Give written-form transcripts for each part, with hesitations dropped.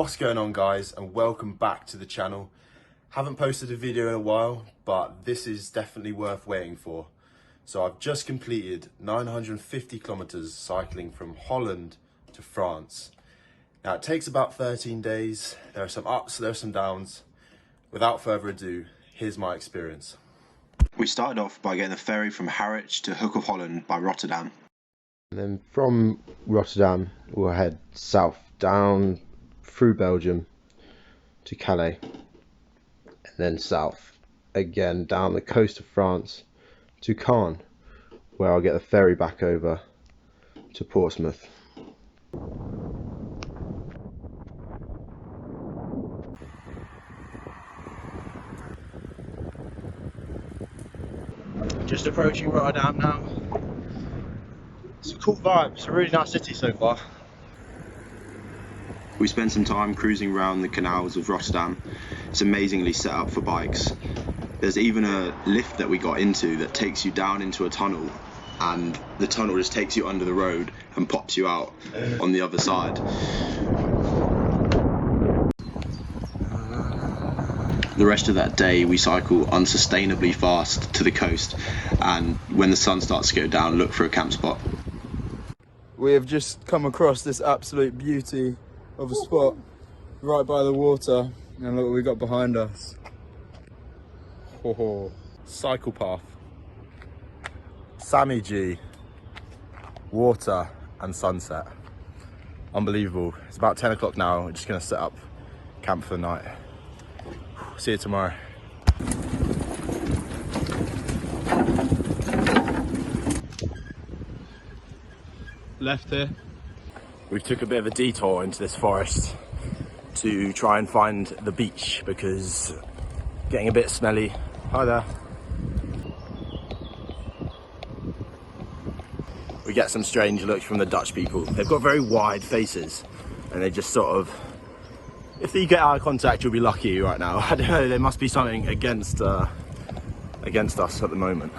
What's going on, guys, and welcome back to the channel. Haven't posted a video in a while, but this is definitely worth waiting for. So I've just completed 950 kilometers cycling from Holland to France. Now it takes about 13 days. There are some ups, there are some downs. Without further ado, here's my experience. We started off by getting the ferry from Harwich to Hook of Holland by Rotterdam. And then from Rotterdam, we'll head south down through Belgium to Calais, and then south again down the coast of France to Caen, where I'll get the ferry back over to Portsmouth. Just approaching Rotterdam now. It's a cool vibe, it's a really nice city so far. We spent some time cruising around the canals of Rotterdam. It's amazingly set up for bikes. There's even a lift that we got into that takes you down into a tunnel, and the tunnel just takes you under the road and pops you out on the other side. The rest of that day we cycle unsustainably fast to the coast, and when the sun starts to go down, look for a camp spot. We have just come across this absolute beauty of a spot right by the water, and look what we got behind us. Oh, cycle path. Sammy G, water and sunset. Unbelievable. It's about 10 o'clock now. We're just gonna set up camp for the night. See you tomorrow. Left here. We took a bit of a detour into this forest to try and find the beach because getting a bit smelly. Hi there. We get some strange looks from the Dutch people. They've got very wide faces and they just sort of, if you get eye contact, you'll be lucky right now. I don't know, there must be something against us at the moment.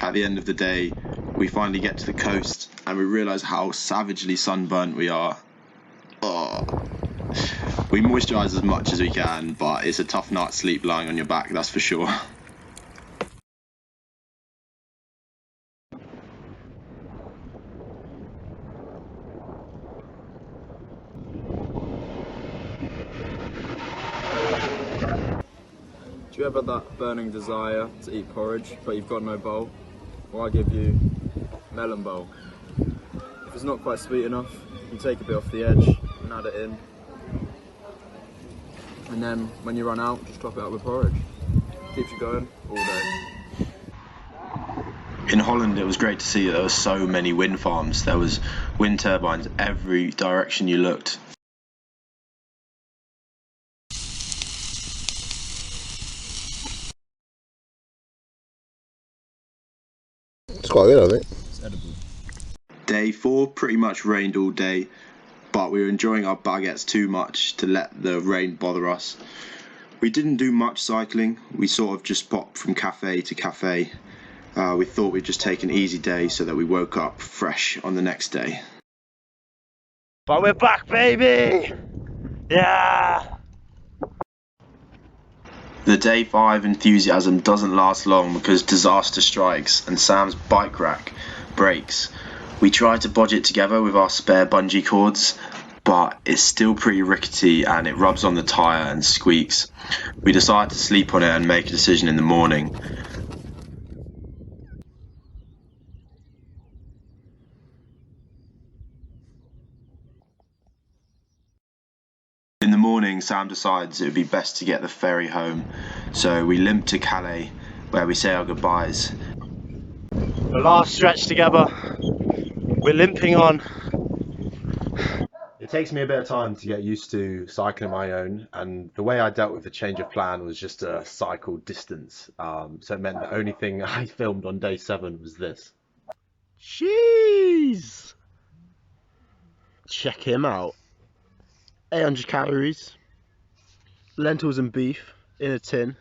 At the end of the day, we finally get to the coast and we realise how savagely sunburnt we are. Oh. We moisturise as much as we can, but it's a tough night's sleep lying on your back, that's for sure. Do you ever that burning desire to eat porridge, but you've got no bowl? Well, I give you melon bowl. If it's not quite sweet enough, you can take a bit off the edge and add it in. And then when you run out, just top it up with porridge. Keeps you going all day. In Holland, it was great to see that there were so many wind farms. There was wind turbines every direction you looked. It's quite good, I think. It's edible. Day 4 pretty much rained all day, but we were enjoying our baguettes too much to let the rain bother us. We didn't do much cycling, we sort of just popped from cafe to cafe. We thought we'd just take an easy day so that we woke up fresh on the next day. But we're back, baby! Yeah! The day 5 enthusiasm doesn't last long because disaster strikes and Sam's bike rack breaks. We try to bodge it together with our spare bungee cords, but it's still pretty rickety and it rubs on the tyre and squeaks. We decide to sleep on it and make a decision in the morning. In the morning, Sam decides it would be best to get the ferry home, so we limp to Calais, where we say our goodbyes. The last stretch together. We're limping on. It takes me a bit of time to get used to cycling my own, and the way I dealt with the change of plan was just a cycle distance. So it meant the only thing I filmed on day 7 was this. Jeez! Check him out. 800 calories, lentils and beef in a tin,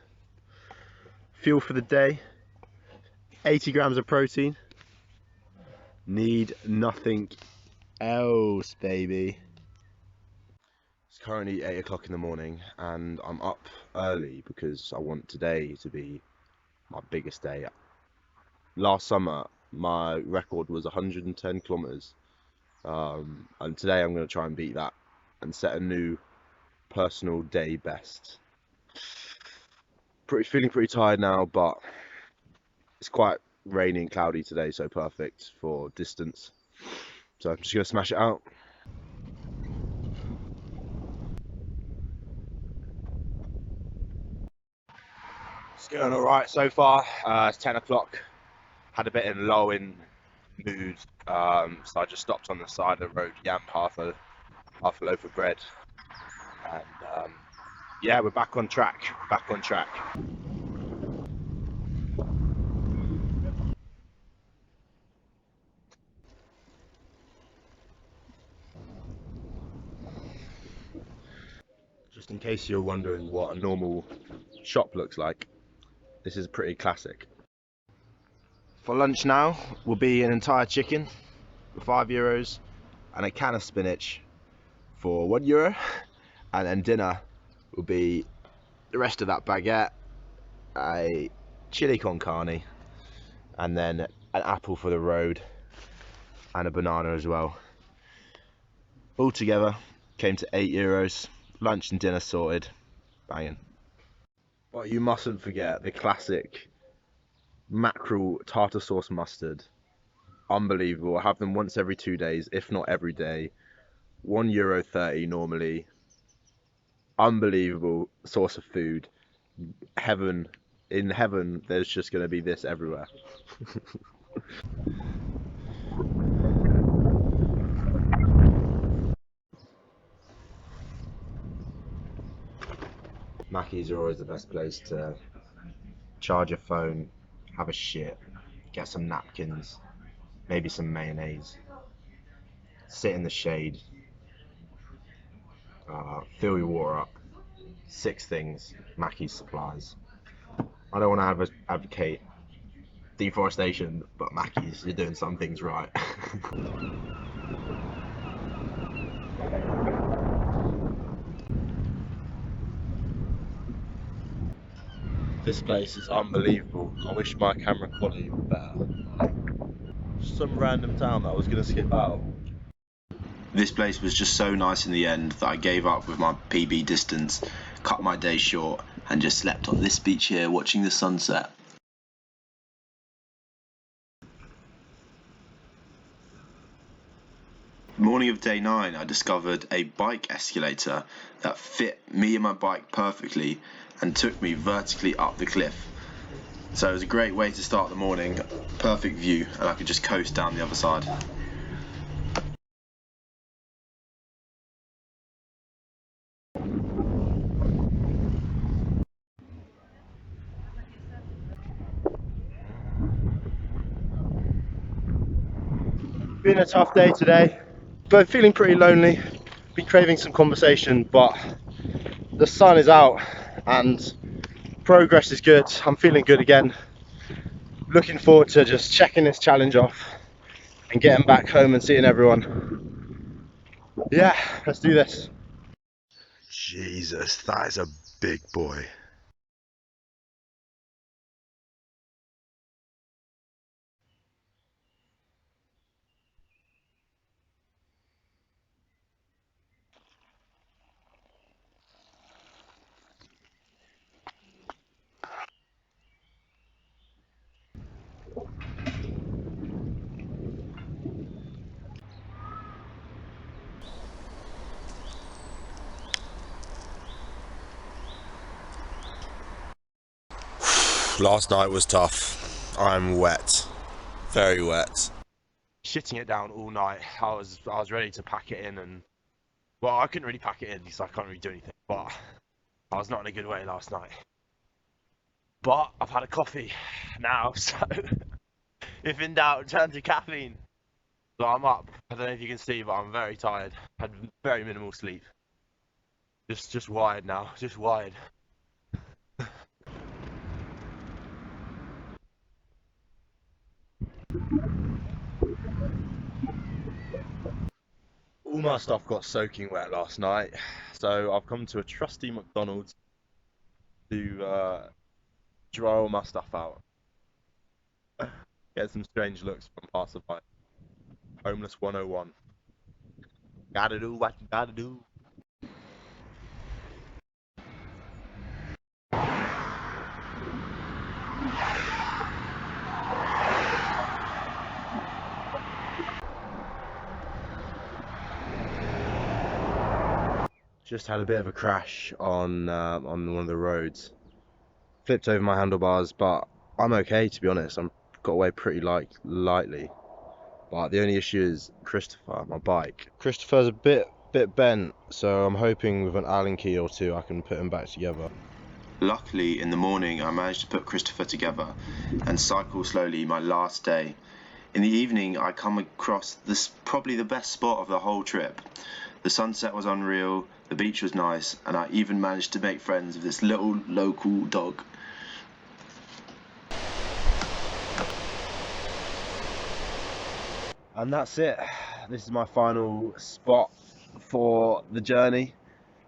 fuel for the day, 80 grams of protein, need nothing else, baby. currently 8 o'clock in the morning and I'm up early because I want today to be my biggest day. Last summer my record was 110 kilometers, and today I'm going to try and beat that and set a new personal day best. Feeling pretty tired now, but it's quite rainy and cloudy today, so perfect for distance. So I'm just going to smash it out. It's going alright so far. It's 10 o'clock. Had a bit of low in mood, so I just stopped on the side of the road, yammed half a loaf of bread, and yeah, we're back on track. Just in case you're wondering what a normal shop looks like, this is pretty classic. For lunch now will be an entire chicken for €5 and a can of spinach for €1, and then dinner will be the rest of that baguette, a chili con carne, and then an apple for the road and a banana as well. All together came to €8. Lunch and dinner sorted. Banging. But you mustn't forget the classic mackerel tartar sauce mustard. Unbelievable. I have them once every 2 days, if not every day. €1.30 normally. Unbelievable source of food. Heaven. In heaven, there's just going to be this everywhere. Mackies are always the best place to charge your phone, have a shit, get some napkins, maybe some mayonnaise, sit in the shade, fill your water up. 6 things Mackies supplies. I don't want to advocate deforestation, but Mackies, you're doing some things right. This place is unbelievable. I wish my camera quality were better. Some random town that I was going to skip out. This place was just so nice in the end that I gave up with my PB distance, cut my day short, and just slept on this beach here watching the sunset. Morning of day 9, I discovered a bike escalator that fit me and my bike perfectly and took me vertically up the cliff. So it was a great way to start the morning, perfect view, and I could just coast down the other side. Been a tough day today, but feeling pretty lonely. Been craving some conversation, but the sun is out and progress is good. I'm feeling good again. Looking forward to just checking this challenge off and getting back home and seeing everyone. Yeah, let's do this. Jesus, that is a big boy. Last night was tough. I'm wet, very wet. Shitting it down all night. I was ready to pack it in, and well, I couldn't really pack it in because I can't really do anything. But I was not in a good way last night. But I've had a coffee now, so if in doubt, turn to caffeine. So I'm up. I don't know if you can see, but I'm very tired. Had very minimal sleep. Just wired now. Just wired. All my stuff got soaking wet last night, so I've come to a trusty McDonald's to dry all my stuff out. Get some strange looks from passerby. Homeless 101. Gotta do what you gotta do. Just had a bit of a crash on one of the roads. Flipped over my handlebars, but I'm okay, to be honest. I'm got away pretty lightly. But the only issue is Christopher, my bike. Christopher's a bit bent, so I'm hoping with an Allen key or two I can put him back together. Luckily, in the morning, I managed to put Christopher together and cycle slowly my last day. In the evening, I come across this probably the best spot of the whole trip. The sunset was unreal, the beach was nice, and I even managed to make friends with this little local dog. And that's it. This is my final spot for the journey.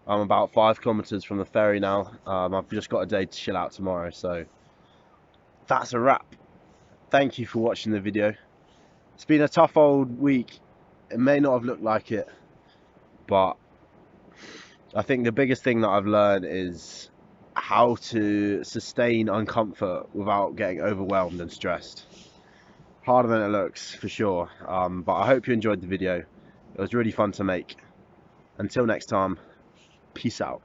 I'm about 5 kilometers from the ferry now. I've just got a day to chill out tomorrow, so that's a wrap. Thank you for watching the video. It's been a tough old week. It may not have looked like it, but I think the biggest thing that I've learned is how to sustain uncomfort without getting overwhelmed and stressed. Harder than it looks, for sure, but I hope you enjoyed the video. It was really fun to make. Until next time, peace out.